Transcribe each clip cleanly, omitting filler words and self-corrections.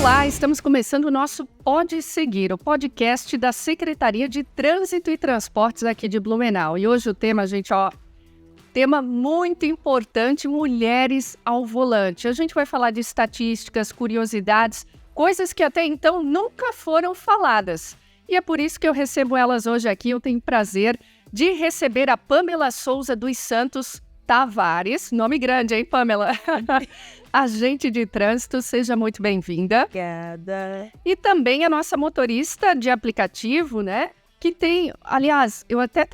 Olá, estamos começando o nosso Pode Seguir, o podcast da Secretaria de Trânsito e Transportes aqui de Blumenau. E hoje o tema, gente, tema muito importante, mulheres ao volante. A gente vai falar de estatísticas, curiosidades, coisas que até então nunca foram faladas. E é por isso que eu recebo elas hoje aqui. Eu tenho o prazer de receber a Pamela Souza dos Santos Tavares, nome grande, hein, Pamela? Agente de trânsito, seja muito bem-vinda. Obrigada. E também a nossa motorista de aplicativo, né? Que tem, aliás, eu até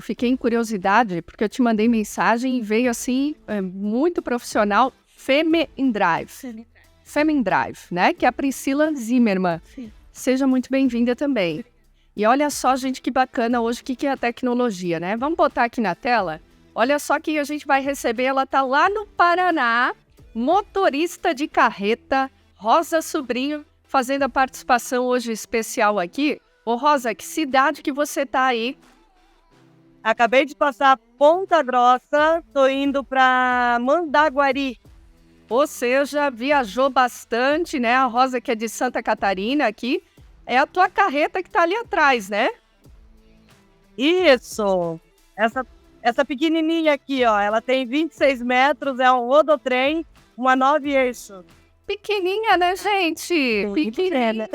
fiquei em curiosidade, porque eu te mandei mensagem e veio assim, muito profissional, Femin Drive, né? Que é a Priscila Zimmermann. Sim. Seja muito bem-vinda também. E olha só, gente, que bacana hoje, o que é a tecnologia, né? Vamos botar aqui na tela? Olha só quem a gente vai receber, ela tá lá no Paraná, motorista de carreta, Rosa Sobrinho, fazendo a participação hoje especial aqui. Ô Rosa, que cidade que você tá aí? Acabei de passar Ponta Grossa, tô indo para Mandaguari. Ou seja, viajou bastante, né? A Rosa que é de Santa Catarina aqui. É a tua carreta que tá ali atrás, né? Isso! Essa pequenininha aqui, ó, ela tem 26 metros, é um rodotrem, uma 9 eixos. Pequenininha, né, gente? Pequenininha.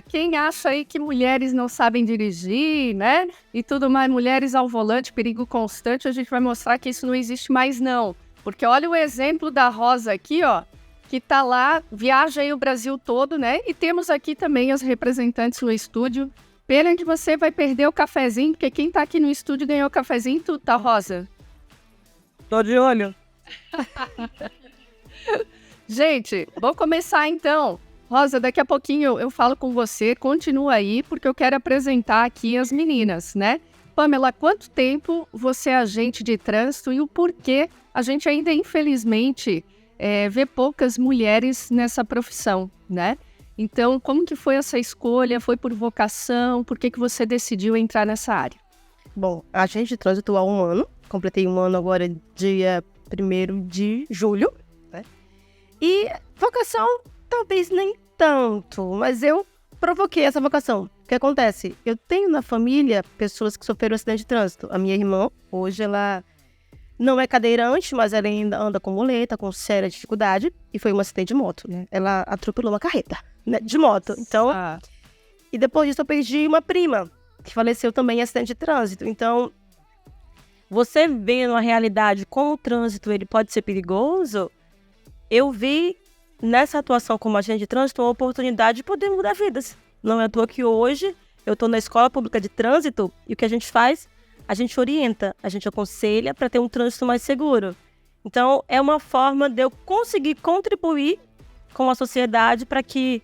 Quem acha aí que mulheres não sabem dirigir, né? E tudo mais, mulheres ao volante, perigo constante, a gente vai mostrar que isso não existe mais, não. Porque olha o exemplo da Rosa aqui, ó, que tá lá, viaja aí o Brasil todo, né? E temos aqui também as representantes no estúdio. Pena que você vai perder o cafezinho, porque quem tá aqui no estúdio ganhou o cafezinho, tu tá, Rosa? Tô de olho. Gente, vamos começar então. Rosa, daqui a pouquinho eu falo com você, continua aí, porque eu quero apresentar aqui as meninas, né? Pamela, quanto tempo você é agente de trânsito e o porquê a gente ainda, infelizmente, vê poucas mulheres nessa profissão, né? Então, como que foi essa escolha? Foi por vocação? Por que você decidiu entrar nessa área? Bom, agente de trânsito há 1 ano, completei 1 ano agora, dia 1º de julho, né? E vocação, talvez nem tanto, mas eu provoquei essa vocação. O que acontece? Eu tenho na família pessoas que sofreram acidente de trânsito. A minha irmã, hoje ela não é cadeirante, mas ela ainda anda com muleta, com séria dificuldade, e foi um acidente de moto, né? Ela atropelou uma carreta, né, de moto. Então, E depois disso eu perdi uma prima, que faleceu também em acidente de trânsito. Então, você vendo a realidade como o trânsito ele pode ser perigoso, eu vi nessa atuação como agente de trânsito uma oportunidade de poder mudar vidas. Não é à toa que hoje eu estou na Escola Pública de Trânsito e o que a gente faz? A gente orienta, a gente aconselha para ter um trânsito mais seguro. Então, é uma forma de eu conseguir contribuir com a sociedade para que,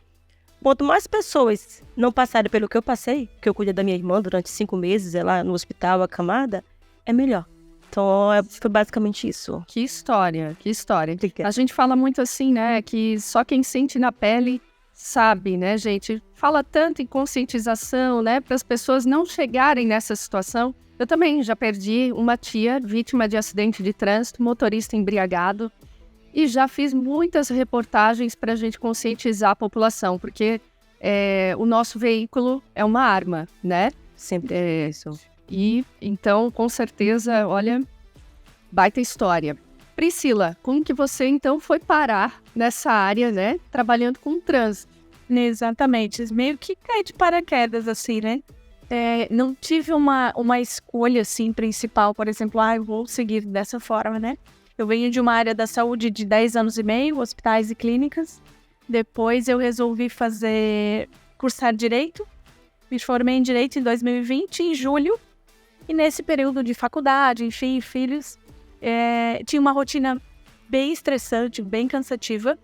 quanto mais pessoas não passarem pelo que eu passei, que eu cuidei da minha irmã durante 5 meses, ela no hospital, acamada, é melhor. Então, foi basicamente isso. Que história, que história. Obrigada. A gente fala muito assim, né, que só quem sente na pele sabe, né, gente? Fala tanto em conscientização, né, para as pessoas não chegarem nessa situação. Eu também já perdi uma tia vítima de acidente de trânsito, motorista embriagado, e já fiz muitas reportagens para a gente conscientizar a população, porque o nosso veículo é uma arma, né? Sempre é isso. E então, com certeza, olha, baita história. Priscila, como que você então foi parar nessa área, né? Trabalhando com trânsito? Exatamente, meio que cai de paraquedas, assim, né? Não tive uma escolha, assim, principal, por exemplo, eu vou seguir dessa forma, né? Eu venho de uma área da saúde de 10 anos e meio, hospitais e clínicas. Depois eu resolvi cursar Direito. Me formei em Direito em 2020, em julho. E nesse período de faculdade, enfim, filhos, tinha uma rotina bem estressante, bem cansativa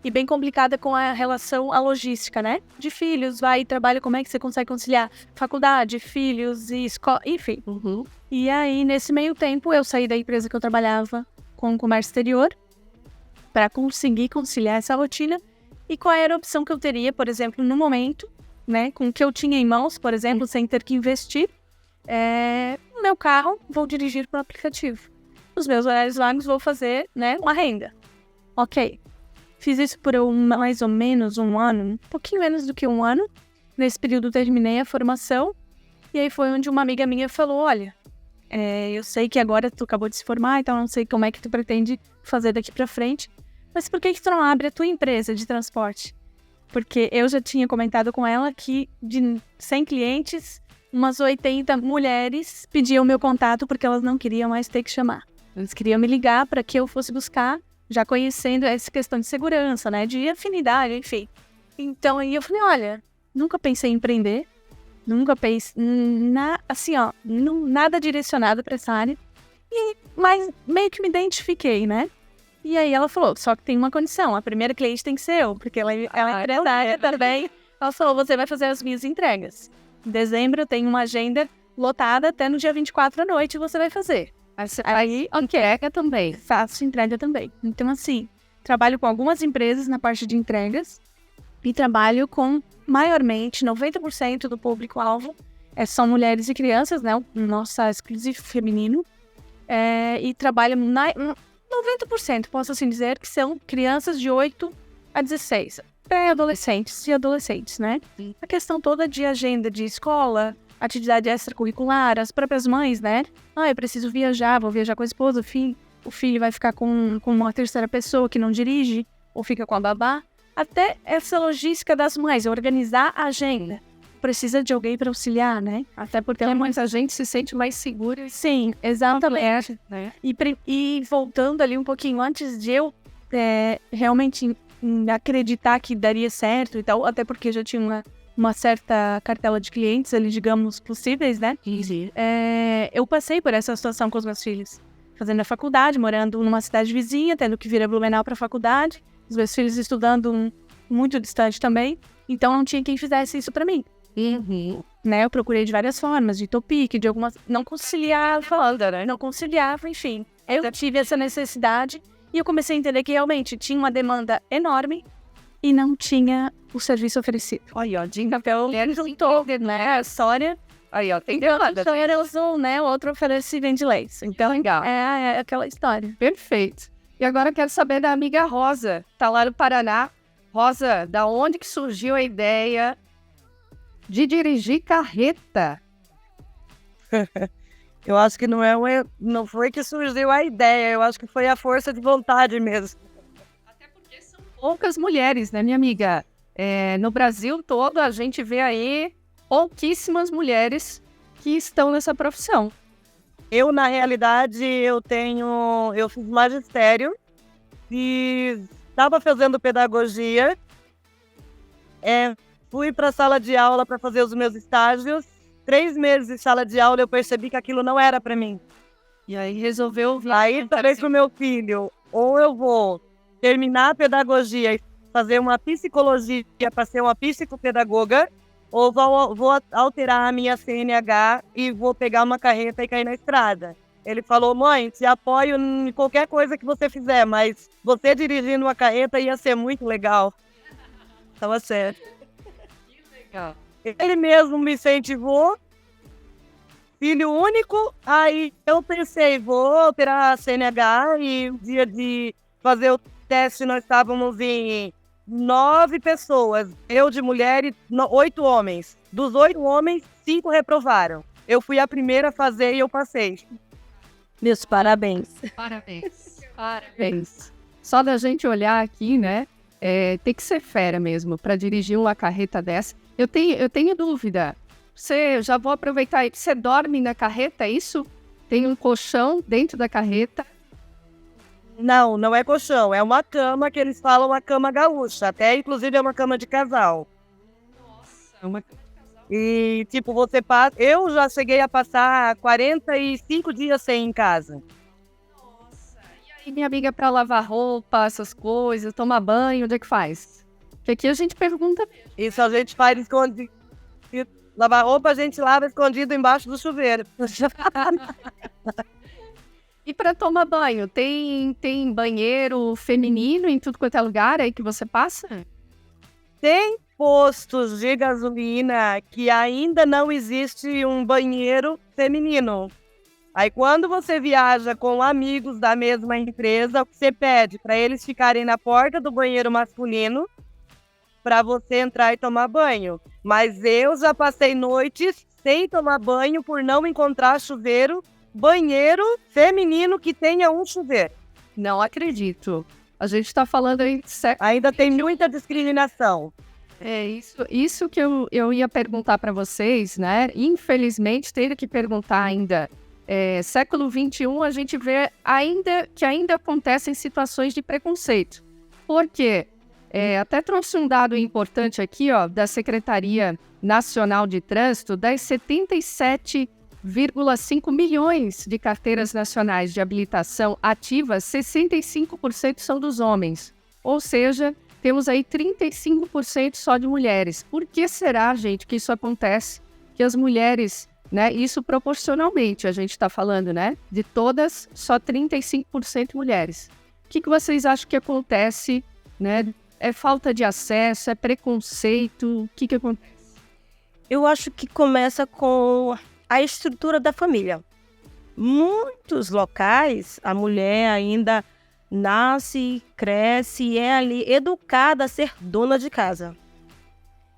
e bem complicada com a relação à logística, né? De filhos, vai e trabalha, como é que você consegue conciliar faculdade, filhos e escola, enfim. Uhum. E aí, nesse meio tempo, eu saí da empresa que eu trabalhava com o comércio exterior para conseguir conciliar essa rotina. E qual era a opção que eu teria, por exemplo, no momento, né? Com o que eu tinha em mãos, por exemplo, sem ter que investir. No meu carro, vou dirigir para o aplicativo. Nos meus horários vagos, vou fazer, né, uma renda. Ok. Fiz isso por mais ou menos um ano, um pouquinho menos do que um ano. Nesse período terminei a formação. E aí foi onde uma amiga minha falou, olha, eu sei que agora tu acabou de se formar, então não sei como é que tu pretende fazer daqui pra frente. Mas por que tu não abre a tua empresa de transporte? Porque eu já tinha comentado com ela que de 100 clientes, umas 80 mulheres pediam meu contato porque elas não queriam mais ter que chamar. Eles queriam me ligar para que eu fosse buscar, já conhecendo essa questão de segurança, né? De afinidade, enfim. Então aí eu falei, olha, nunca pensei em empreender. Nunca pensei, nada direcionado para essa área. Mas meio que me identifiquei, né? E aí ela falou, só que tem uma condição, a primeira cliente tem que ser eu, porque ela é empresária também. Ela falou, você vai fazer as minhas entregas. Em dezembro eu tenho uma agenda lotada, até no dia 24 à noite você vai fazer. Aí entrega também. Faço entrega também. Então assim, trabalho com algumas empresas na parte de entregas e trabalho com, maiormente, 90% do público-alvo são mulheres e crianças, né? O nosso exclusivo feminino. E trabalho 90%, posso assim dizer, que são crianças de 8 a 16. Pré-adolescentes e adolescentes, né? A questão toda de agenda de escola, atividade extracurricular, as próprias mães, né? Eu preciso viajar, vou viajar com a esposa, o filho vai ficar com uma terceira pessoa que não dirige, ou fica com a babá. Até essa logística das mães, organizar a agenda. Precisa de alguém para auxiliar, né? Até porque muita gente se sente mais segura. Sim, exatamente. Né? E voltando ali um pouquinho antes de eu realmente acreditar que daria certo e tal, até porque já tinha uma certa cartela de clientes ali, digamos, possíveis, né? Eu passei por essa situação com os meus filhos. Fazendo a faculdade, morando numa cidade vizinha, tendo que vir a Blumenau para a faculdade. Os meus filhos estudando muito distante também. Então não tinha quem fizesse isso para mim. Né? Eu procurei de várias formas, de Topic, de algumas... Não conciliava, enfim. Eu tive essa necessidade e eu comecei a entender que realmente tinha uma demanda enorme e não tinha o serviço oferecido. Olha, ó, Dinga Pel juntou, né? A história. Aí, ó, tem demanda. Então era né? O outro oferece e vende leite. Então, legal. É aquela história. Perfeito. E agora eu quero saber da amiga Rosa, tá lá no Paraná. Rosa, da onde que surgiu a ideia de dirigir carreta? Eu acho que não foi que surgiu a ideia, eu acho que foi a força de vontade mesmo. Até porque são poucas mulheres, né, minha amiga? No Brasil todo a gente vê aí pouquíssimas mulheres que estão nessa profissão. Eu, na realidade, eu fiz magistério e estava fazendo pedagogia. Fui para a sala de aula para fazer os meus estágios. 3 meses de sala de aula eu percebi que aquilo não era para mim. E aí resolveu vir. Aí falei pro meu filho, ou eu vou terminar a pedagogia e fazer uma psicologia para ser uma psicopedagoga, ou vou alterar a minha CNH e vou pegar uma carreta e cair na estrada. Ele falou, mãe, te apoio em qualquer coisa que você fizer, mas você dirigindo uma carreta ia ser muito legal. Tava certo. Que legal. Ele mesmo me incentivou, filho único, aí eu pensei, vou alterar a CNH e no dia de fazer o teste nós estávamos em 9 pessoas, eu de mulher e 8 homens. Dos 8 homens, 5 reprovaram. Eu fui a primeira a fazer e eu passei. Meus parabéns. Parabéns. Parabéns. Só da gente olhar aqui, né? Tem que ser fera mesmo para dirigir uma carreta dessa. Eu tenho dúvida. Já vou aproveitar aí. Você dorme na carreta, é isso? Tem um colchão dentro da carreta? Não é colchão. É uma cama que eles falam a cama gaúcha. Até, inclusive, é uma cama de casal. Nossa, é uma cama de casal. E, tipo, você passa... Eu já cheguei a passar 45 dias sem ir em casa. Nossa. E aí, minha amiga, para lavar roupa, essas coisas, tomar banho, onde é que faz? Porque aqui a gente pergunta mesmo. Isso a gente faz escondido. Lavar roupa a gente lava escondido embaixo do chuveiro. E para tomar banho, tem banheiro feminino em tudo quanto é lugar aí que você passa? Tem postos de gasolina que ainda não existe um banheiro feminino. Aí quando você viaja com amigos da mesma empresa, você pede para eles ficarem na porta do banheiro masculino para você entrar e tomar banho. Mas eu já passei noites sem tomar banho por não encontrar banheiro feminino que tenha um chuveiro. Não acredito. A gente está falando aí de Ainda tem muita discriminação. É isso que eu ia perguntar para vocês, né? Infelizmente, teria que perguntar ainda. Século XXI, a gente vê que ainda acontecem situações de preconceito. Por quê? Até trouxe um dado importante aqui, ó, da Secretaria Nacional de Trânsito, das 77,5 milhões de carteiras nacionais de habilitação ativas, 65% são dos homens. Ou seja, temos aí 35% só de mulheres. Por que será, gente, que isso acontece? Que as mulheres, né, isso proporcionalmente, a gente está falando, né, de todas, só 35% mulheres. O que vocês acham que acontece, né? É falta de acesso, é preconceito? O que acontece? Eu acho que começa com a estrutura da família. Muitos locais, a mulher ainda nasce, cresce e é ali educada a ser dona de casa.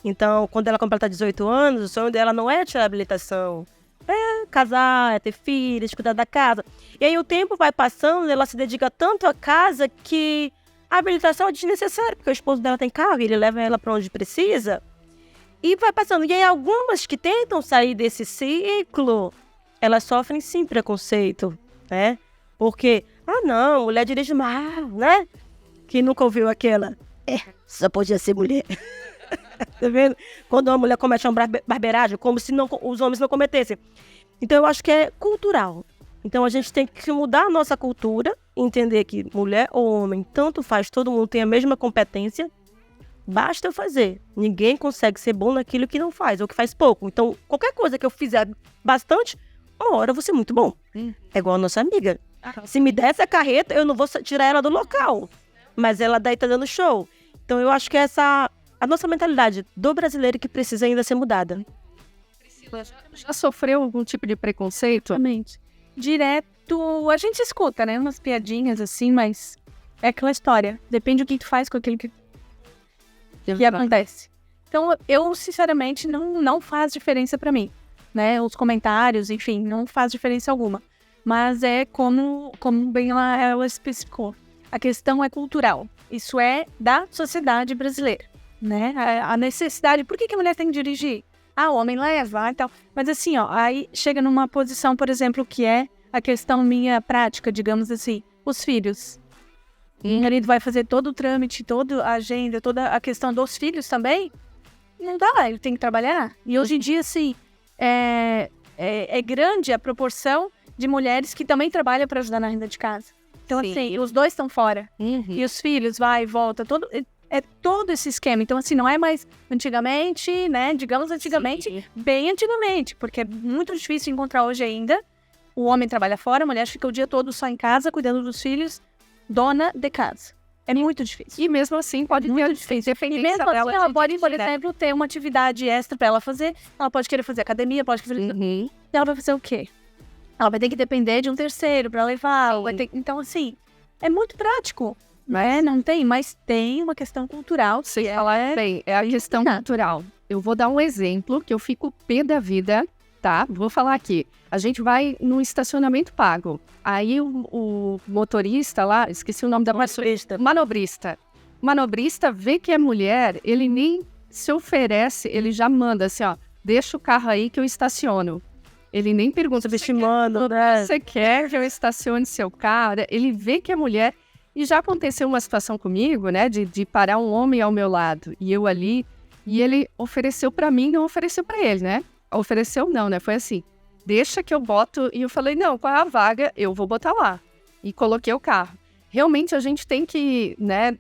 Então, quando ela completa 18 anos, o sonho dela não é tirar a habilitação. É casar, é ter filhos, cuidar da casa. E aí o tempo vai passando, ela se dedica tanto à casa que a habilitação é desnecessária, porque o esposo dela tem carro, ele leva ela para onde precisa. E vai passando. E aí algumas que tentam sair desse ciclo, elas sofrem sim preconceito, né? Porque, não, mulher dirige mal, né? Quem nunca ouviu aquela? Só podia ser mulher. Tá vendo? Quando uma mulher comete uma barbeiragem, como se os homens não cometessem. Então eu acho que é cultural. Então a gente tem que mudar a nossa cultura, entender que mulher ou homem, tanto faz, todo mundo tem a mesma competência, basta fazer. Ninguém consegue ser bom naquilo que não faz, ou que faz pouco. Então, qualquer coisa que eu fizer bastante, uma hora eu vou ser muito bom. É igual a nossa amiga. Se me der essa carreta, eu não vou tirar ela do local. Mas ela daí tá dando show. Então eu acho que essa a nossa mentalidade do brasileiro que precisa ainda ser mudada. Priscila, já sofreu algum tipo de preconceito? Exatamente. Direto, a gente escuta, né? Umas piadinhas assim, mas é aquela história. Depende do que tu faz com aquilo que acontece. Então, eu, sinceramente, não faz diferença pra mim, né? Os comentários, enfim, não faz diferença alguma. Mas é como bem ela especificou. A questão é cultural. Isso é da sociedade brasileira, né? A necessidade... Por que a mulher tem que dirigir? O homem leva e tal. Mas assim, ó, aí chega numa posição, por exemplo, que é a questão minha prática, digamos assim, os filhos. O marido vai fazer todo o trâmite, toda a agenda, toda a questão dos filhos também. Não dá, ele tem que trabalhar. E hoje em dia, assim, é grande a proporção de mulheres que também trabalham para ajudar na renda de casa. Então, Sim. assim, os dois estão fora. E os filhos, vai e volta, todo esse esquema. Então, assim, não é mais antigamente, né? Digamos antigamente, Sim. bem antigamente, porque é muito difícil encontrar hoje ainda. O homem trabalha fora, a mulher fica o dia todo só em casa, cuidando dos filhos, dona de casa. É muito difícil. E mesmo assim pode ter Muito difícil. E mesmo assim, ela pode, por exemplo, ter uma atividade extra pra ela fazer. Ela pode querer fazer academia, pode querer... Ela vai fazer o quê? Ela vai ter que depender de um terceiro pra levar. Então, assim, é muito prático. Né? Não tem, mas tem uma questão cultural. Sim, bem, é a questão cultural. Eu vou dar um exemplo que eu fico pé da vida, tá? Vou falar aqui. A gente vai num estacionamento pago. Aí o motorista lá, esqueci o nome da Manobrista. Manobrista vê que é mulher, ele nem se oferece, ele já manda assim, ó, deixa o carro aí que eu estaciono. Ele nem pergunta, Subestimando, né? você quer que eu estacione seu carro? Ele vê que é mulher. E já aconteceu uma situação comigo, né, de parar um homem ao meu lado e eu ali, e ele ofereceu pra mim, não ofereceu pra ele, né? Ofereceu não, né? Foi assim, deixa que eu boto, e eu falei, não, qual é a vaga? Eu vou botar lá. E coloquei o carro. Realmente a gente tem que, né,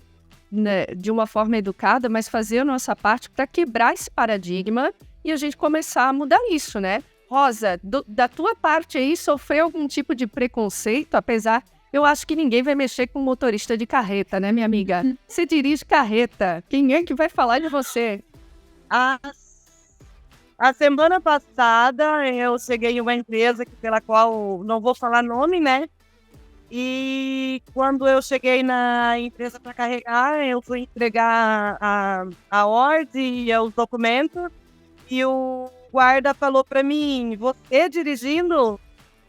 de uma forma educada, mas fazer a nossa parte para quebrar esse paradigma e a gente começar a mudar isso, né? Rosa, da tua parte aí, sofreu algum tipo de preconceito, apesar... Eu acho que ninguém vai mexer com motorista de carreta, né, minha amiga? Você dirige carreta. Quem é que vai falar de você? A semana passada eu cheguei em uma empresa pela qual não vou falar nome, né? E quando eu cheguei na empresa para carregar, eu fui entregar a ordem e os documentos. E o guarda falou para mim, você dirigindo?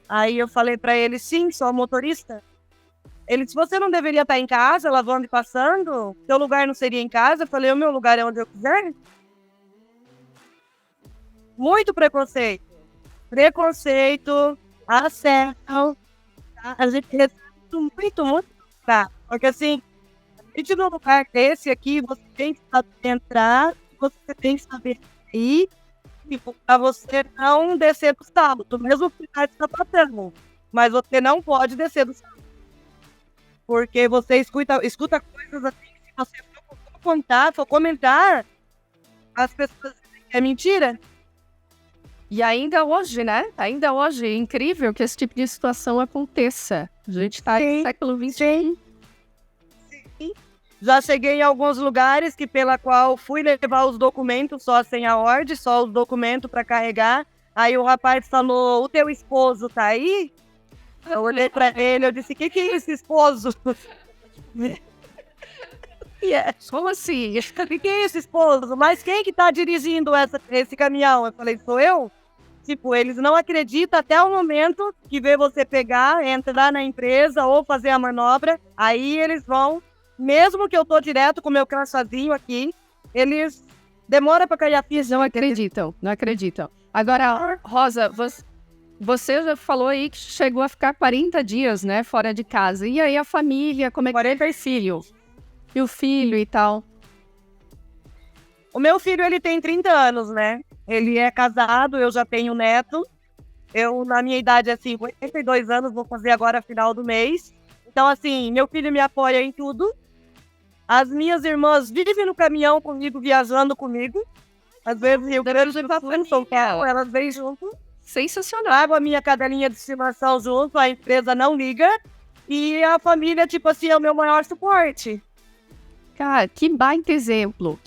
Aí eu falei para ele, sim, sou motorista. Ele disse, você não deveria estar em casa, lavando e passando? Seu lugar não seria em casa? Eu falei, o meu lugar é onde eu quiser. Muito preconceito. Preconceito, assédio. A gente recebe muito, tá? Porque assim, a gente num lugar desse aqui, você tem que saber entrar, você tem que saber ir, tipo, pra você não descer do sábado, mesmo que está passando. Mas você não pode descer do sábado. Porque você escuta coisas assim, se você for comentar, as pessoas dizem que é mentira. E ainda hoje, né? Ainda hoje, é incrível que esse tipo de situação aconteça. A gente está no século XXI. Sim. Já cheguei em alguns lugares pela qual fui levar os documentos só sem a ordem, só os documentos para carregar. Aí o rapaz falou, o teu esposo tá aí? Eu olhei para ele, eu disse, o que é esse esposo? Como assim? O que é esse esposo? Mas quem que tá dirigindo esse caminhão? Eu falei, sou eu? Tipo, eles não acreditam até o momento que vê você pegar, entrar na empresa ou fazer a manobra. Aí eles vão, mesmo que eu tô direto com o meu crachazinho aqui, eles demoram pra cair a ficha. Não acreditam. Agora, Rosa, você já falou aí que chegou a ficar 40 dias, né, fora de casa. E aí a família, como é que 40 é filho? E o filho e tal? O meu filho, ele tem 30 anos, né? Ele é casado, eu já tenho neto. Eu, na minha idade, é 52 anos, vou fazer agora final do mês. Então, assim, meu filho me apoia em tudo. As minhas irmãs vivem no caminhão comigo, viajando comigo. Às vezes, Rio Grande do Sul, São Paulo, elas vêm junto. Sensacional. Trago a minha cadelinha de estimação junto, a empresa não liga. E a família, tipo assim, é o meu maior suporte. Cara, que baita exemplo.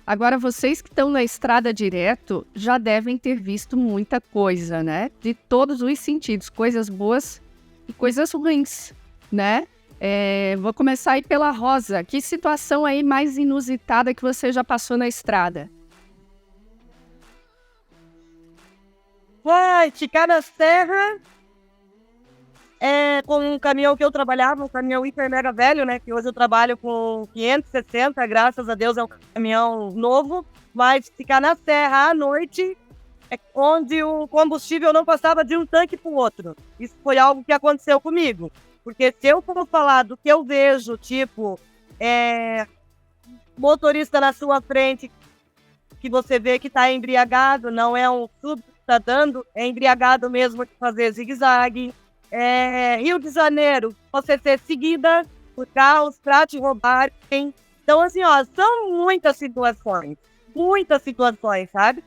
Agora, vocês que estão na estrada direto já devem ter visto muita coisa, né? De todos os sentidos, coisas boas e coisas ruins, né? Vou começar aí pela Rosa. Que situação aí mais inusitada que você já passou na estrada? Vai ficar na serra, com um caminhão que eu trabalhava, um caminhão hiper mega velho, né? Que hoje eu trabalho com 560, graças a Deus é um caminhão novo. Mas ficar na serra à noite, onde o combustível não passava de um tanque para o outro. Isso foi algo que aconteceu comigo. Porque se eu for falar do que eu vejo, tipo, motorista na sua frente, que você vê que está embriagado, não é um sub que está dando, é embriagado mesmo de fazer zigue-zague. Rio de Janeiro, você ser seguida por carros para te roubarem. Então, assim, ó, são muitas situações, sabe?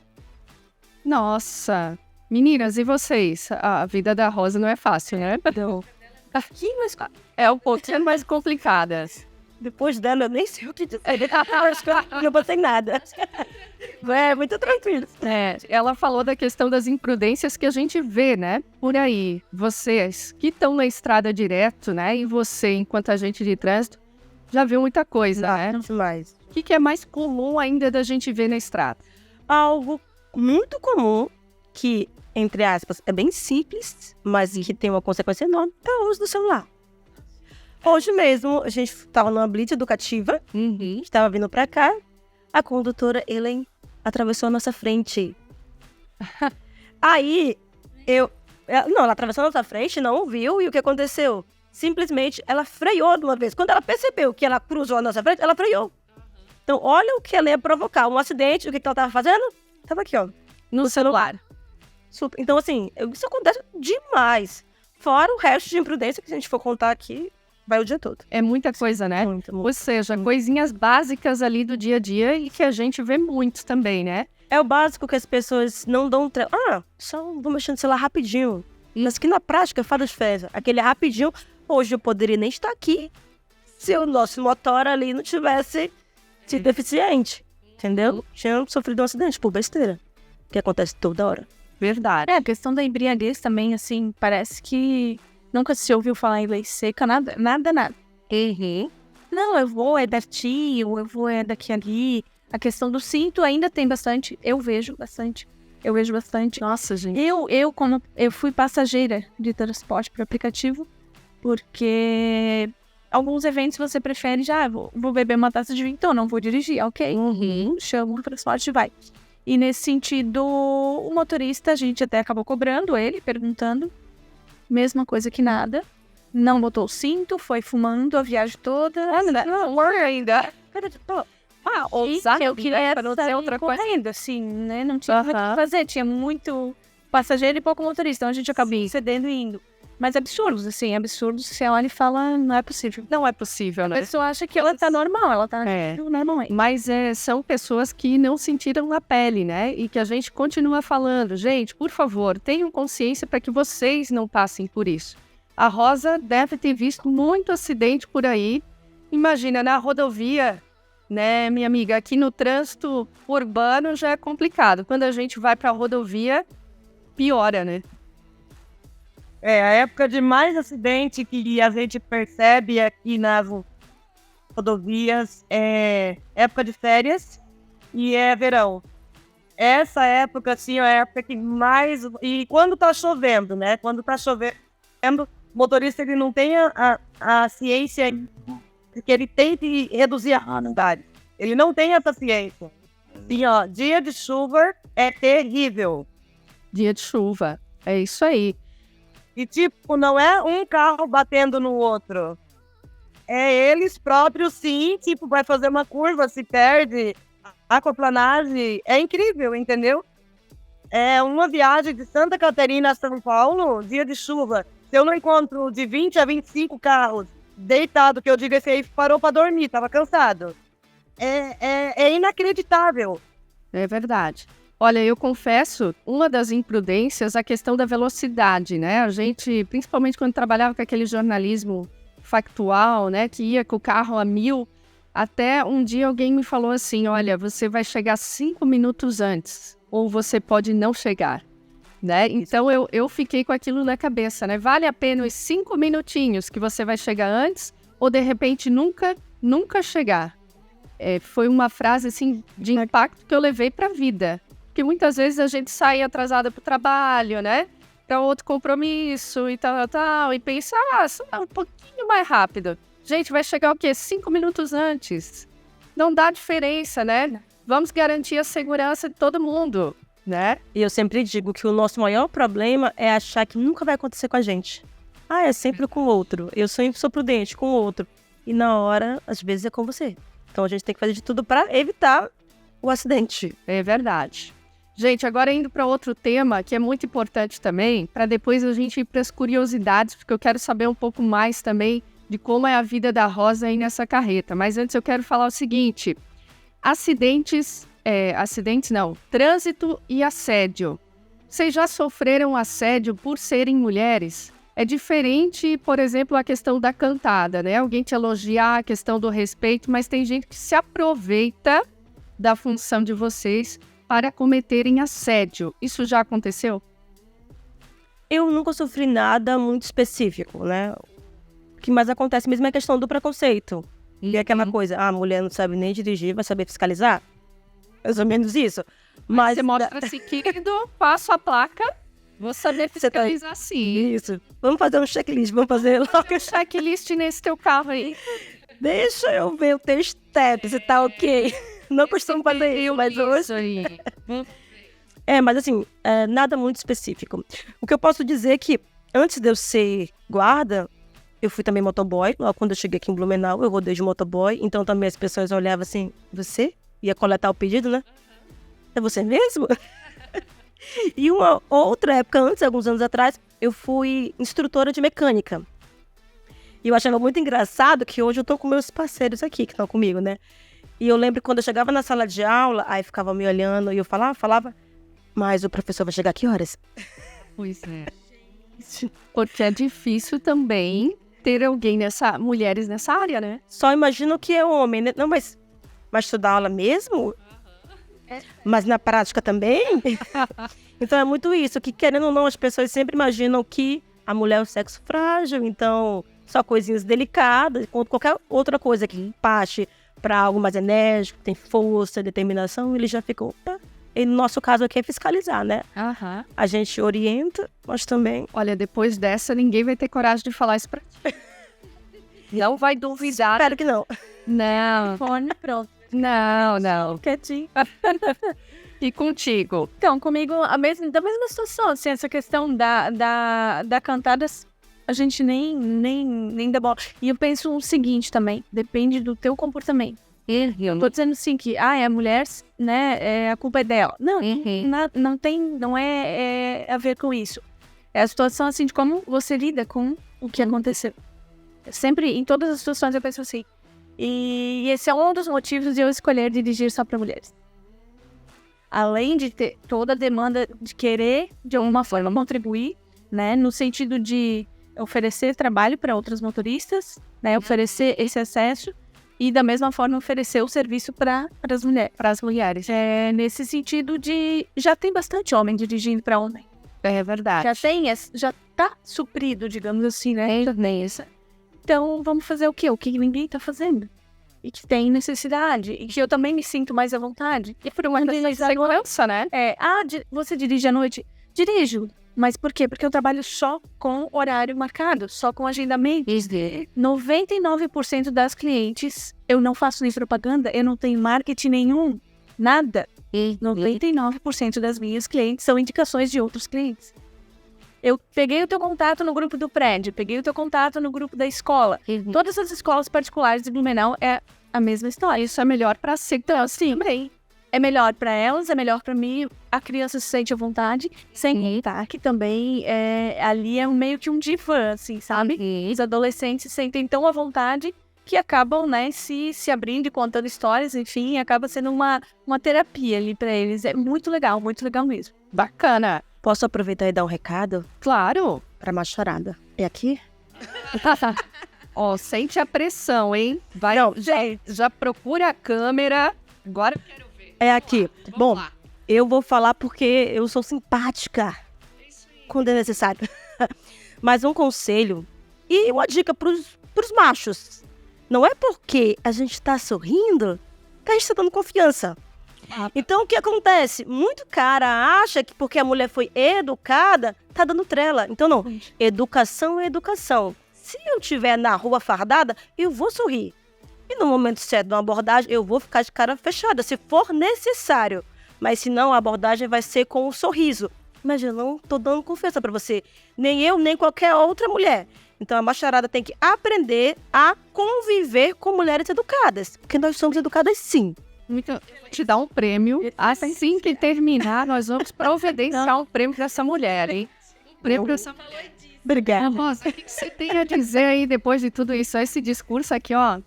Nossa. Meninas, e vocês? A vida da Rosa não é fácil, né? Não. É um pouquinho mais complicada. Depois dela, eu nem sei o que dizer. Não botei nada. É muito tranquilo. Ela falou da questão das imprudências que a gente vê, né? Por aí. Vocês que estão na estrada direto, né? E você, enquanto agente de trânsito, já viu muita coisa, né? Demais. O que é mais comum ainda da gente ver na estrada? Algo muito comum que, entre aspas, é bem simples, mas que tem uma consequência enorme, é o uso do celular. Hoje mesmo, a gente estava numa blitz educativa, estava vindo pra cá, a condutora, Ellen, atravessou a nossa frente. Aí, ela atravessou a nossa frente, não viu, e o que aconteceu? Simplesmente, ela freou de uma vez. Quando ela percebeu que ela cruzou a nossa frente, ela freou. Então, olha o que ela ia provocar, um acidente, o que ela estava fazendo? Estava aqui, ó. No celular. Super. Então, assim, isso acontece demais. Fora o resto de imprudência que a gente for contar aqui, vai o dia todo. É muita coisa, né? Muito. Ou seja, coisinhas básicas ali do dia a dia e que a gente vê muito também, né? É o básico que as pessoas não dão... só vou mexer no celular rapidinho. Mas que na prática faz diferença. Aquele rapidinho, hoje eu poderia nem estar aqui se o nosso motor ali não tivesse sido deficiente. entendeu? Tinha sofrido um acidente por besteira, que acontece toda hora. Verdade. A questão da embriaguez também, assim, parece que nunca se ouviu falar em lei seca, nada. Uhum. Não, eu vou, é pertinho, eu vou, é daqui ali. A questão do cinto ainda tem bastante, eu vejo bastante. Nossa, gente. Quando eu fui passageira de transporte por aplicativo, porque alguns eventos você prefere já, vou beber uma taça de vinho, então não vou dirigir, ok. Uhum. Chama o transporte e vai. E nesse sentido, o motorista, a gente até acabou cobrando ele, perguntando, mesma coisa que nada. Não botou o cinto, foi fumando a viagem toda. Não, ainda. Ousado, Eu queria para não ser sair outra coisa. correndo, assim, né? Não tinha muito o que fazer, tinha muito passageiro e pouco motorista, então a gente acabou cedendo e indo. Mas absurdos, assim, absurdos. Você olha e fala, não é possível. Não é possível, A né? pessoa acha que ela tá normal, ela tá normalmente. Mas são pessoas que não sentiram na pele, né? E que a gente continua falando. Gente, por favor, tenham consciência para que vocês não passem por isso. A Rosa deve ter visto muito acidente por aí. Imagina, na rodovia, né, minha amiga? Aqui no trânsito urbano já é complicado. Quando a gente vai para a rodovia, piora, né? A época de mais acidente que a gente percebe aqui nas rodovias é época de férias e é verão. Essa época, assim, é a época que mais... E quando tá chovendo, né? Quando tá chovendo, o motorista ele não tem a ciência de que ele tem que reduzir a velocidade. Ele não tem essa ciência. Assim, ó, dia de chuva é terrível. Dia de chuva, é isso aí. E, tipo, não é um carro batendo no outro. É eles próprios, sim, tipo, vai fazer uma curva, se perde, aquaplanagem. É incrível, entendeu? É uma viagem de Santa Catarina a São Paulo, dia de chuva. Se eu não encontro de 20 a 25 carros deitado, que eu digo, esse aí parou pra dormir, tava cansado. É inacreditável. É verdade. Olha, eu confesso, uma das imprudências, a questão da velocidade, né? A gente, principalmente quando trabalhava com aquele jornalismo factual, né? Que ia com o carro a 1000, até um dia alguém me falou assim, olha, você vai chegar 5 minutos antes, ou você pode não chegar, né? Então eu fiquei com aquilo na cabeça, né? Vale a pena os 5 minutinhos que você vai chegar antes, ou de repente nunca chegar? Foi uma frase, assim, de impacto que eu levei para a vida. Porque muitas vezes a gente sai atrasada para o trabalho, né? Para outro compromisso e tal, e pensa, um pouquinho mais rápido. Gente, vai chegar o quê? 5 minutos antes. Não dá diferença, né? Vamos garantir a segurança de todo mundo, né? E eu sempre digo que o nosso maior problema é achar que nunca vai acontecer com a gente. É sempre com o outro. Eu sempre sou prudente com o outro. E na hora, às vezes, é com você. Então a gente tem que fazer de tudo para evitar o acidente. É verdade. Gente, agora indo para outro tema que é muito importante também, para depois a gente ir para as curiosidades, porque eu quero saber um pouco mais também de como é a vida da Rosa aí nessa carreta. Mas antes eu quero falar o seguinte, trânsito e assédio. Vocês já sofreram assédio por serem mulheres? É diferente, por exemplo, a questão da cantada, né? Alguém te elogiar, a questão do respeito, mas tem gente que se aproveita da função de vocês para cometerem assédio. Isso já aconteceu? Eu nunca sofri nada muito específico, né? O que mais acontece mesmo é a questão do preconceito. E é aquela coisa, a mulher não sabe nem dirigir, vai saber fiscalizar? Mais ou menos isso. Mas você mostra assim, querido, passo a placa, vou saber fiscalizar sim. Isso. Vamos fazer um checklist, vamos fazer logo um checklist nesse teu carro aí. Deixa eu ver o teu step, se tá ok. Não costumo fazer isso, mas hoje... Aí. Mas assim, nada muito específico. O que eu posso dizer é que, antes de eu ser guarda, eu fui também motoboy. Logo quando eu cheguei aqui em Blumenau, eu rodei de motoboy. Então também as pessoas olhavam assim, você ia coletar o pedido, né? É você mesmo? E uma outra época antes, alguns anos atrás, eu fui instrutora de mecânica. E eu achava muito engraçado que hoje eu tô com meus parceiros aqui, que estão comigo, né? E eu lembro que quando eu chegava na sala de aula, aí ficava me olhando e eu falava, mas o professor vai chegar que horas? Pois é. Porque é difícil também ter mulheres nessa área, né? Só imagino que é homem, né? Não, mas tu dá aula mesmo? mas na prática também. Então é muito isso, que querendo ou não, as pessoas sempre imaginam que a mulher é um sexo frágil, então só coisinhas delicadas, enquanto qualquer outra coisa que parte para algo mais enérgico, tem força, determinação, eles já ficam, opa. E no nosso caso aqui é fiscalizar, né? Aham. A gente orienta, mas também... Olha, depois dessa, ninguém vai ter coragem de falar isso pra ti. Não vai duvidar. Espero que não. Não, Fone, pronto. não. Quietinho. E contigo? Então, comigo, da mesma situação, assim, essa questão da cantada, a gente nem dá bola. E eu penso o seguinte também, depende do teu comportamento. Eu Tô dizendo assim que, a mulher, né, a culpa é dela. Não, não é a ver com isso. É a situação, assim, de como você lida com o que aconteceu. Sempre, em todas as situações, eu penso assim. E esse é um dos motivos de eu escolher dirigir só para mulheres. Além de ter toda a demanda de querer, de alguma forma, contribuir, né, no sentido de oferecer trabalho para outras motoristas, né, oferecer esse acesso e, da mesma forma, oferecer o serviço para as mulheres. Nesse sentido de... Já tem bastante homem dirigindo para homem. É verdade. Já tá suprido, digamos assim, né? Então, vamos fazer o quê? O que ninguém tá fazendo. E que tem necessidade. E que eu também me sinto mais à vontade. E por uma questão de segurança, né? Você dirige à noite? Dirijo. Mas por quê? Porque eu trabalho só com horário marcado, só com agendamento. 99% das clientes, eu não faço nem propaganda, eu não tenho marketing nenhum, nada. 99% das minhas clientes são indicações de outros clientes. Eu peguei o teu contato no grupo do prédio, peguei o teu contato no grupo da escola. Todas as escolas particulares de Blumenau é a mesma história. Isso é melhor para segurança também. É melhor para elas, é melhor para mim. A criança se sente à vontade, sem contar que também ali é meio que um divã, assim, sabe? Os adolescentes se sentem tão à vontade que acabam, né, se abrindo e contando histórias, enfim, acaba sendo uma terapia ali para eles. É muito legal mesmo. Bacana. Posso aproveitar e dar um recado? Claro. Pra macharada. É aqui? Ó, sente a pressão, hein? Vai, não, já procura a câmera. Agora eu quero ver. É aqui. Vamos Bom, lá. eu vou falar porque eu sou simpática. Quando é necessário. Mas um conselho e uma dica pros machos. Não é porque a gente tá sorrindo que a gente tá dando confiança. Então, o que acontece? Muito cara acha que porque a mulher foi educada, tá dando trela. Então, não. Educação é educação. Se eu estiver na rua fardada, eu vou sorrir. E no momento certo de uma abordagem, eu vou ficar de cara fechada, se for necessário. Mas se não, a abordagem vai ser com um sorriso. Mas eu não tô dando confiança pra você. Nem eu, nem qualquer outra mulher. Então, a macharada tem que aprender a conviver com mulheres educadas. Porque nós somos educadas, sim. Então, eu vou te dar um prêmio. Assim que terminar, nós vamos providenciar um prêmio para essa mulher, hein? Um prêmio para essa mulher. Obrigada. Rosa, o que você tem a dizer aí depois de tudo isso? Esse discurso aqui, ó.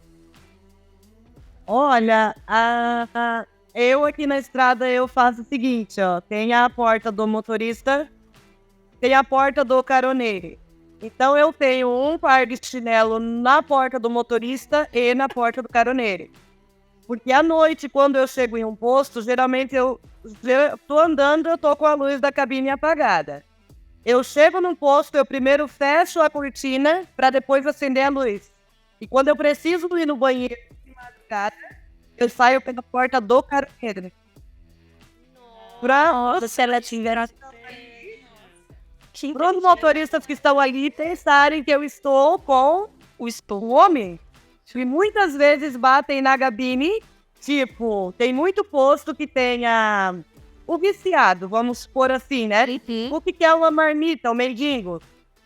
Olha, eu aqui na estrada eu faço o seguinte, ó. Tem a porta do motorista, tem a porta do caroneiro. Então eu tenho um par de chinelo na porta do motorista e na porta do caroneiro. Porque à noite, quando eu chego em um posto, geralmente eu tô andando, eu tô com a luz da cabine apagada. Eu chego num posto, eu primeiro fecho a cortina para depois acender a luz. E quando eu preciso ir no banheiro de madrugada, eu saio pela porta do caroneiro. Nossa, se ela tiver... Para os motoristas que estão ali pensarem que eu estou com o homem. E muitas vezes batem na cabine, tipo, tem muito posto que tenha o viciado, vamos pôr assim, né? O que é uma marmita, um mendigo?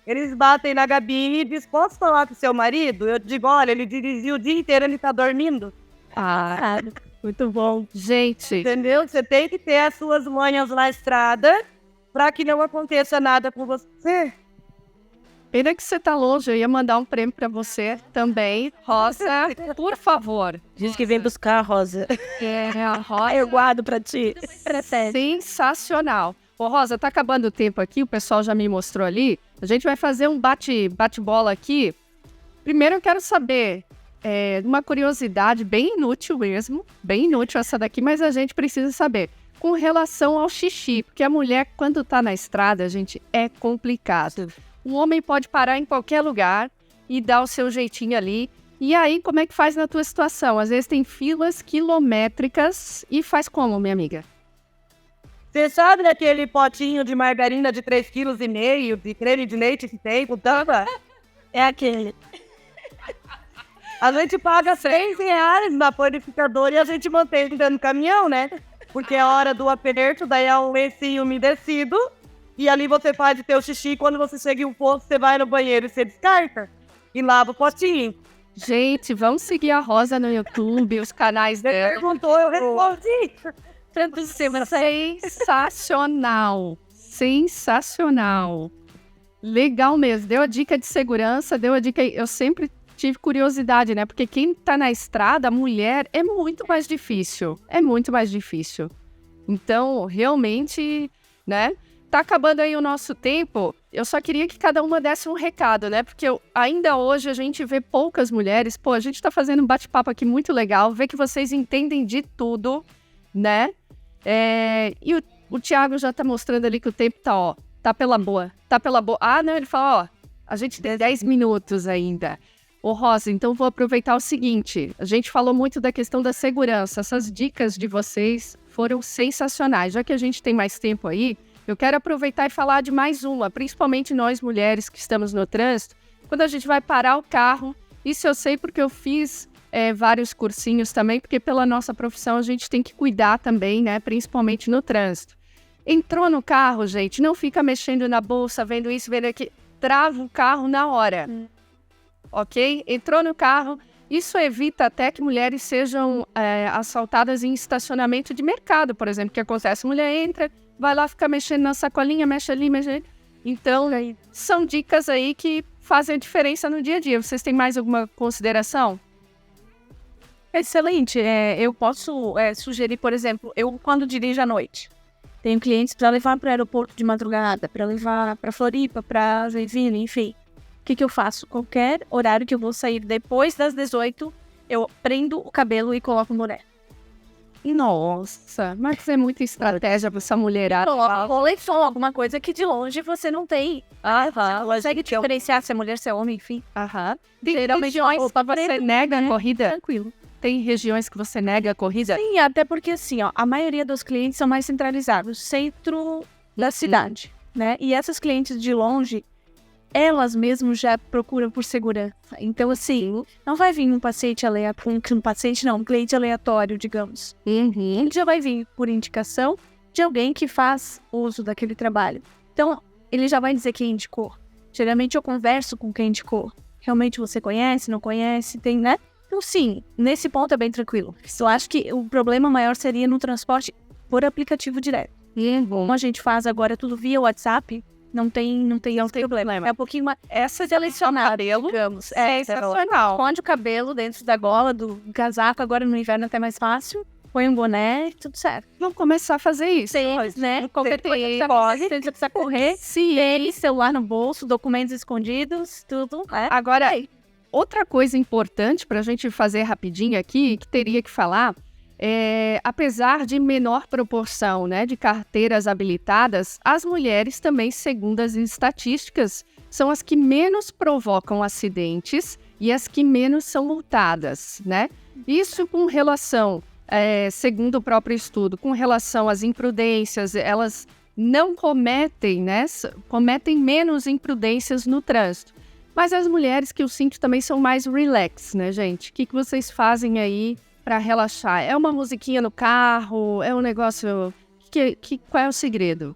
Eles batem na cabine e dizem, posso falar com seu marido? Eu digo, olha, ele dirigiu o dia inteiro, ele tá dormindo. Muito bom. Gente. Entendeu? Você tem que ter as suas manhas na estrada para que não aconteça nada com você. Pena que você tá longe, eu ia mandar um prêmio pra você também. Rosa, por favor. Diz que vem buscar, Rosa. A Rosa. Eu guardo pra ti. Sensacional. Ô, Rosa, tá acabando o tempo aqui, o pessoal já me mostrou ali. A gente vai fazer um bate-bola aqui. Primeiro eu quero saber, uma curiosidade bem inútil mesmo, bem inútil essa daqui, mas a gente precisa saber. Com relação ao xixi, porque a mulher, quando tá na estrada, gente, é complicado. O homem pode parar em qualquer lugar e dar o seu jeitinho ali. E aí, como é que faz na tua situação? Às vezes tem filas quilométricas e faz como, minha amiga? Você sabe daquele potinho de margarina de 3,5 kg de creme de leite que tem com tampa? É aquele. A gente paga R$6 na purificadora e a gente mantém dentro do caminhão, né? Porque é hora do aperto, daí é um lencinho umedecido. E ali você faz o teu xixi. Quando você chega em um ponto, você vai no banheiro e você descarta. E lava o potinho. Gente, vamos seguir a Rosa no YouTube, os canais Você dela. perguntou, eu respondi. Sensacional. Sensacional. Legal mesmo. Deu a dica de segurança, deu a dica... Eu sempre tive curiosidade, né? Porque quem tá na estrada, a mulher, é muito mais difícil. É muito mais difícil. Então, realmente, né? Tá acabando aí o nosso tempo. Eu só queria que cada uma desse um recado, né? Porque ainda hoje a gente vê poucas mulheres. Pô, a gente tá fazendo um bate-papo aqui muito legal. Vê que vocês entendem de tudo, né? E o Thiago já tá mostrando ali que o tempo tá, ó. Tá pela boa. Tá pela boa. Ah, não, ele fala, ó. A gente tem 10 minutos ainda. Ô, Rosa, então vou aproveitar o seguinte. A gente falou muito da questão da segurança. Essas dicas de vocês foram sensacionais. Já que a gente tem mais tempo aí, eu quero aproveitar e falar de mais uma, principalmente nós mulheres que estamos no trânsito, quando a gente vai parar o carro. Isso eu sei porque eu fiz vários cursinhos também, porque pela nossa profissão a gente tem que cuidar também, né? Principalmente no trânsito. Entrou no carro, gente, não fica mexendo na bolsa, vendo isso, vendo aqui. Trava o carro na hora, ok? Entrou no carro, isso evita até que mulheres sejam assaltadas em estacionamento de mercado, por exemplo, que acontece, a mulher entra... Vai lá ficar mexendo na sacolinha, mexe ali, mexe ali. Então, são dicas aí que fazem a diferença no dia a dia. Vocês têm mais alguma consideração? Excelente. Eu posso sugerir, por exemplo, eu quando dirijo à noite, tenho clientes para levar para o aeroporto de madrugada, para levar para Floripa, para Joinville, enfim. O que eu faço? Qualquer horário que eu vou sair depois das 18, eu prendo o cabelo e coloco um boné. Nossa, mas é muita estratégia para essa mulherada. Coleção, alguma coisa que de longe você não tem. Você consegue diferenciar se é mulher, se é homem, enfim. Tem Geralmente regiões que você nega a corrida? Tranquilo. Tem regiões que você nega a corrida? Sim, até porque assim, ó, a maioria dos clientes são mais centralizados, centro da cidade, né? E essas clientes de longe, elas mesmas já procuram por segurança. Então, assim, não vai vir um paciente aleatório, um cliente aleatório, digamos. Ele já vai vir por indicação de alguém que faz uso daquele trabalho. Então, ele já vai dizer quem indicou. Geralmente eu converso com quem indicou. Realmente você conhece, não conhece, tem, né? Então, sim, nesse ponto é bem tranquilo. Eu acho que o problema maior seria no transporte por aplicativo direto. Como a gente faz agora tudo via WhatsApp, não tem problema. É um pouquinho mais... Essa selecionada, digamos. Sensacional. Esconde o cabelo dentro da gola do casaco, agora no inverno é até mais fácil. Põe um boné, tudo certo. Vamos começar a fazer isso. Né? Qualquer coisa que você precisa correr. Sim. Celular no bolso, documentos escondidos, tudo. Agora, outra coisa importante para a gente fazer rapidinho aqui, que teria que falar... apesar de menor proporção, né, de carteiras habilitadas, as mulheres também, segundo as estatísticas, são as que menos provocam acidentes e as que menos são multadas, né? Isso com relação, segundo o próprio estudo, com relação às imprudências, elas não cometem, né, cometem menos imprudências no trânsito. Mas as mulheres que eu sinto também são mais relax, né, gente? O que vocês fazem aí para relaxar? É uma musiquinha no carro? É um negócio... Qual é o segredo?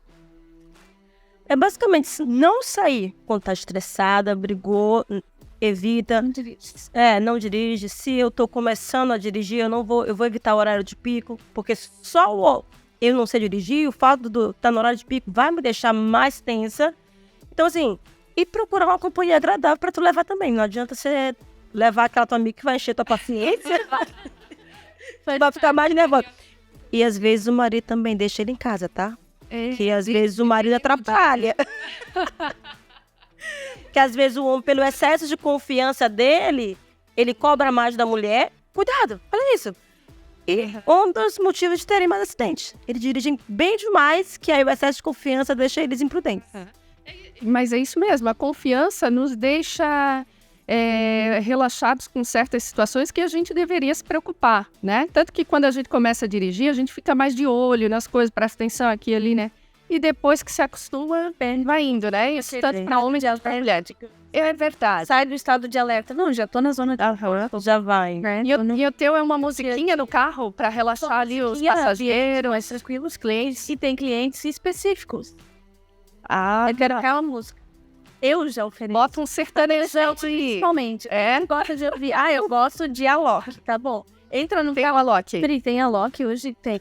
É basicamente não sair quando tá estressada, brigou, evita. Não dirige. Não dirige. Se eu tô começando a dirigir, eu vou evitar o horário de pico, porque só eu não sei dirigir, o fato de estar no horário de pico vai me deixar mais tensa. Então, assim, e procurar uma companhia agradável para tu levar também. Não adianta você levar aquela tua amiga que vai encher tua paciência. Vai ficar mais nervosa. E às vezes o marido também deixa ele em casa, tá? Que às vezes o marido atrapalha. Que às vezes o homem, pelo excesso de confiança dele, ele cobra mais da mulher. Cuidado, olha isso. E um dos motivos de terem mais acidentes. Eles dirigem bem demais, que aí o excesso de confiança deixa eles imprudentes. Mas é isso mesmo, a confiança nos deixa relaxados com certas situações que a gente deveria se preocupar, né? Tanto que quando a gente começa a dirigir, a gente fica mais de olho nas coisas, presta atenção aqui e ali, né? E depois que se acostuma, vai indo, né? Isso tanto para homem quanto para mulher. É verdade. Sai do estado de alerta. Não, já tô na zona de Já vai. né? E o teu é uma musiquinha no carro para relaxar ali os passageiros? Mais tranquilos, clientes. E tem clientes específicos. Ah, Eu quero aquela música. Eu já ofereço. bota um sertanejão aí. Principalmente. Eu gosto de ouvir. Eu gosto de Alok, tá bom? Entra no... Tem a Alok. Tem Alok, hoje tem.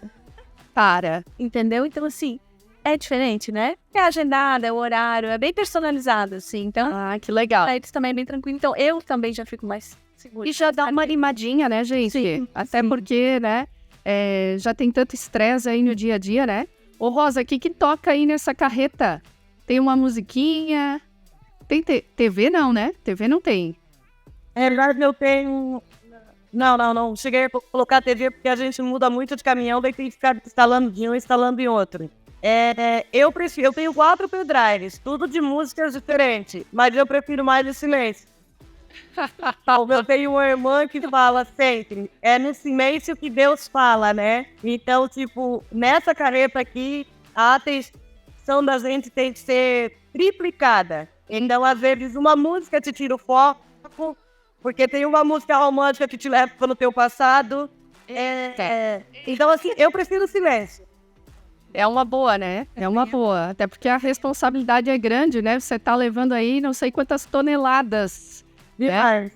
Para. Entendeu? Então, assim, é diferente, né? É agendado, é o horário, é bem personalizado, assim. Então, Ah, que legal. pra eles também é bem tranquilo. Então, eu também já fico mais segura. E já dá uma animadinha, né, gente? Sim, Até sim. porque, né, já tem tanto estresse aí no dia a dia, né? Ô, Rosa, o que toca aí nessa carreta? Tem uma musiquinha? Tem TV não, né? TV não tem. É verdade, eu tenho... Não. Cheguei a colocar a TV porque a gente muda muito de caminhão, daí tem que ficar instalando de um e instalando em outro. Eu tenho 4 pendrives, tudo de músicas diferentes, mas eu prefiro mais o silêncio. Eu tenho uma irmã que fala sempre, é no silêncio que Deus fala, né? Então, tipo, nessa carreta aqui, a atenção da gente tem que ser triplicada. Então, às vezes, uma música te tira o foco, porque tem uma música romântica que te leva para o teu passado. Então, assim, eu prefiro o silêncio. É uma boa, né? É uma boa. Até porque a responsabilidade é grande, né? Você tá levando aí não sei quantas toneladas. Demais.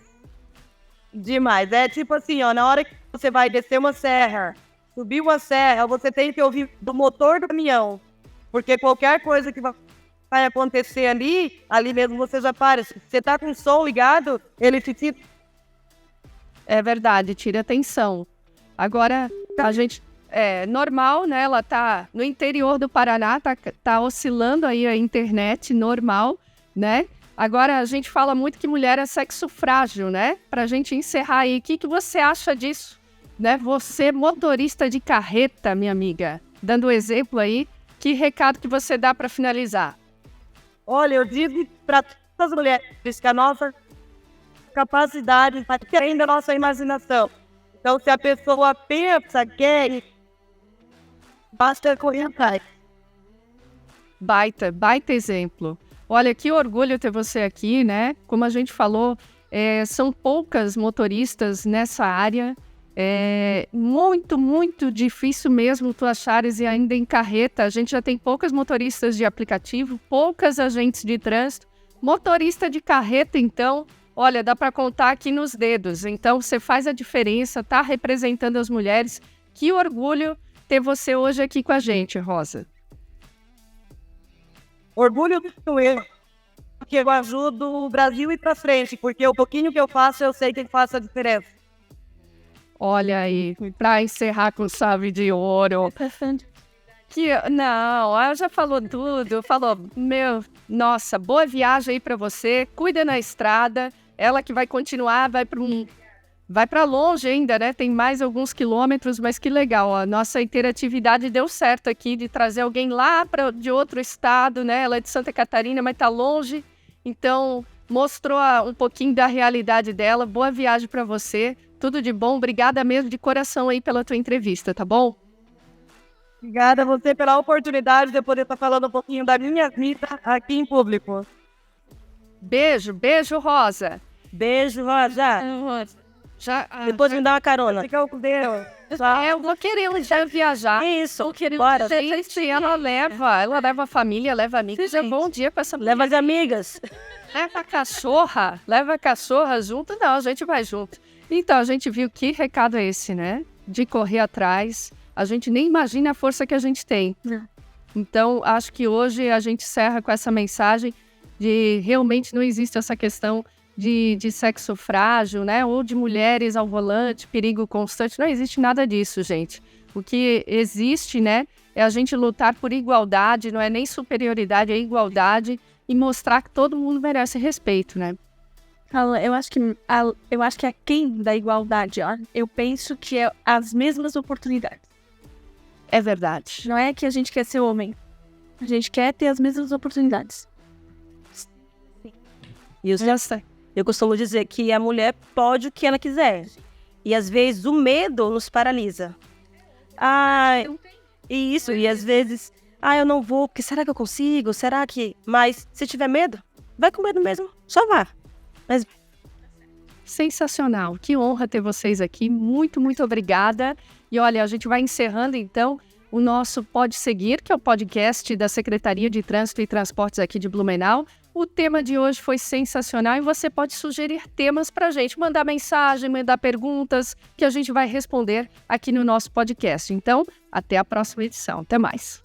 Demais. É tipo assim, ó, na hora que você vai descer uma serra, subir uma serra, você tem que ouvir do motor do caminhão. Porque qualquer coisa que vai acontecer ali mesmo você já para. Se você tá com o som ligado, ele te tira. É verdade, tira atenção. Agora, a gente... É normal, né? Ela tá no interior do Paraná, tá oscilando aí a internet, normal, né? Agora, a gente fala muito que mulher é sexo frágil, né? Pra gente encerrar aí, o que você acha disso? Né? Você, motorista de carreta, minha amiga, dando exemplo aí, que recado que você dá pra finalizar? Olha, eu digo para todas as mulheres que a nossa capacidade vai além da nossa imaginação. Então, se a pessoa pensa, quer, basta correr atrás. Baita exemplo. Olha, que orgulho ter você aqui, né? Como a gente falou, são poucas motoristas nessa área. É muito, muito difícil mesmo tu achares e ainda em carreta. A gente já tem poucas motoristas de aplicativo, poucas agentes de trânsito. Motorista de carreta, então, olha, dá para contar aqui nos dedos. Então, você faz a diferença, tá representando as mulheres. Que orgulho ter você hoje aqui com a gente, Rosa. Orgulho do eu, porque eu ajudo o Brasil a ir para frente, porque o pouquinho que eu faço, eu sei que faz a diferença. Olha aí, para encerrar com chave de ouro. Não, ela já falou tudo, falou, nossa, boa viagem aí para você, cuida na estrada, ela que vai continuar, vai para longe ainda, né? Tem mais alguns quilômetros, mas que legal, ó. Nossa interatividade deu certo aqui de trazer alguém lá de outro estado, né? Ela é de Santa Catarina, mas tá longe, então mostrou um pouquinho da realidade dela. Boa viagem para você, tudo de bom, obrigada mesmo de coração aí pela tua entrevista, tá bom? Obrigada a você pela oportunidade de eu poder estar falando um pouquinho da minha vida aqui em público. Beijo, Rosa. Beijo, Rosa. Depois me dá uma carona. Fica com Deus. Eu vou querer já viajar. Isso, Bora. Ela leva a família, leva amigos. É bom dia com essa mulher. Leva as amigas. Leva a cachorra junto. Não, a gente vai junto. Então, a gente viu que recado é esse, né? De correr atrás. A gente nem imagina a força que a gente tem. Então, acho que hoje a gente encerra com essa mensagem de realmente não existe essa questão de sexo frágil, né? Ou de mulheres ao volante, perigo constante. Não existe nada disso, gente. O que existe, né? É a gente lutar por igualdade, não é nem superioridade, é igualdade e mostrar que todo mundo merece respeito, né? Eu acho que aquém da igualdade, ó, eu penso que é as mesmas oportunidades. É verdade. Não é que a gente quer ser homem. A gente quer ter as mesmas oportunidades. E eu costumo dizer que a mulher pode o que ela quiser. E às vezes o medo nos paralisa. E às vezes, eu não vou, porque será que eu consigo? Será que... Mas se tiver medo, vai com medo mesmo, só vá. Mas Sensacional. Que honra ter vocês aqui. Muito, muito obrigada. E olha, a gente vai encerrando então o nosso Pode Seguir, que é o podcast da Secretaria de Trânsito e Transportes aqui de Blumenau. O tema de hoje foi sensacional e você pode sugerir temas para a gente, mandar mensagem, mandar perguntas, que a gente vai responder aqui no nosso podcast. Então, até a próxima edição. Até mais.